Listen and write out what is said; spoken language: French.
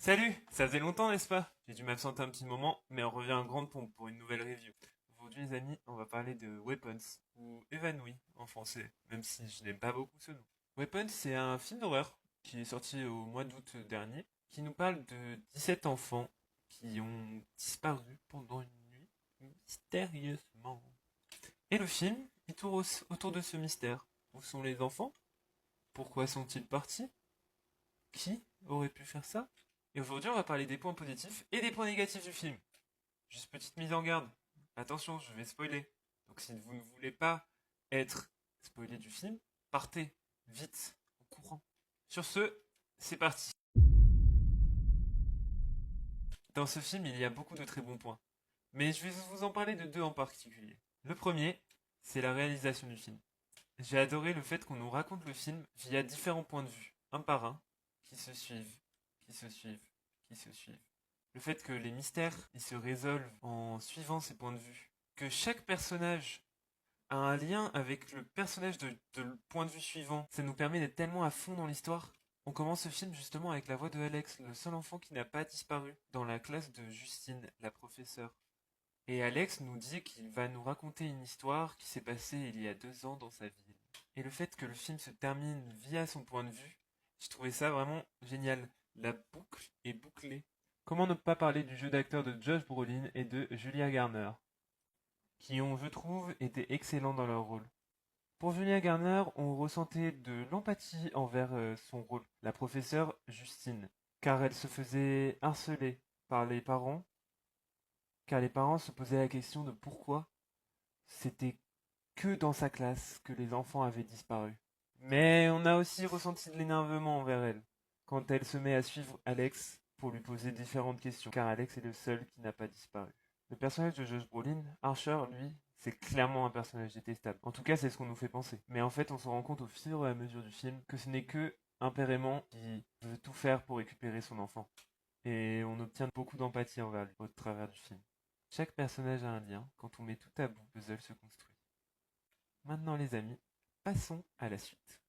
Salut, ça faisait longtemps, n'est-ce pas? J'ai dû m'absenter un petit moment, mais on revient en grande pompe pour une nouvelle review. Aujourd'hui, les amis, on va parler de Weapons, ou Évanoui en français, même si je n'aime pas beaucoup ce nom. Weapons, c'est un film d'horreur qui est sorti au mois d'août dernier, qui nous parle de 17 enfants qui ont disparu pendant une nuit mystérieusement. Et le film, il tourne autour de ce mystère. Où sont les enfants? Pourquoi sont-ils partis? Qui aurait pu faire ça? Et aujourd'hui, on va parler des points positifs et des points négatifs du film. Juste petite mise en garde. Attention, je vais spoiler. Donc si vous ne voulez pas être spoilé du film, partez vite, en courant. Sur ce, c'est parti. Dans ce film, il y a beaucoup de très bons points. Mais je vais vous en parler de deux en particulier. Le premier, c'est la réalisation du film. J'ai adoré le fait qu'on nous raconte le film via différents points de vue, un par un, qui se suivent, qui se suivent, qui se suivent. Le fait que les mystères, ils se résolvent en suivant ces points de vue. Que chaque personnage a un lien avec le personnage de le point de vue suivant. Ça nous permet d'être tellement à fond dans l'histoire. On commence ce film justement avec la voix de Alex, le seul enfant qui n'a pas disparu, dans la classe de Justine, la professeure. Et Alex nous dit qu'il va nous raconter une histoire qui s'est passée il y a 2 ans dans sa ville. Et le fait que le film se termine via son point de vue, j'ai trouvé ça vraiment génial. La boucle est bouclée. Comment ne pas parler du jeu d'acteur de Josh Brolin et de Julia Garner, qui ont, je trouve, été excellents dans leur rôle. Pour Julia Garner, on ressentait de l'empathie envers son rôle, la professeure Justine, car elle se faisait harceler par les parents, car les parents se posaient la question de pourquoi c'était que dans sa classe que les enfants avaient disparu. Mais on a aussi ressenti de l'énervement envers elle, quand elle se met à suivre Alex pour lui poser différentes questions, car Alex est le seul qui n'a pas disparu. Le personnage de Josh Brolin, Archer, lui, c'est clairement un personnage détestable. En tout cas, c'est ce qu'on nous fait penser. Mais en fait, on se rend compte au fur et à mesure du film que ce n'est que un père aimant qui veut tout faire pour récupérer son enfant. Et on obtient beaucoup d'empathie envers lui au travers du film. Chaque personnage a un lien. Quand on met tout à bout, le puzzle se construit. Maintenant les amis, passons à la suite.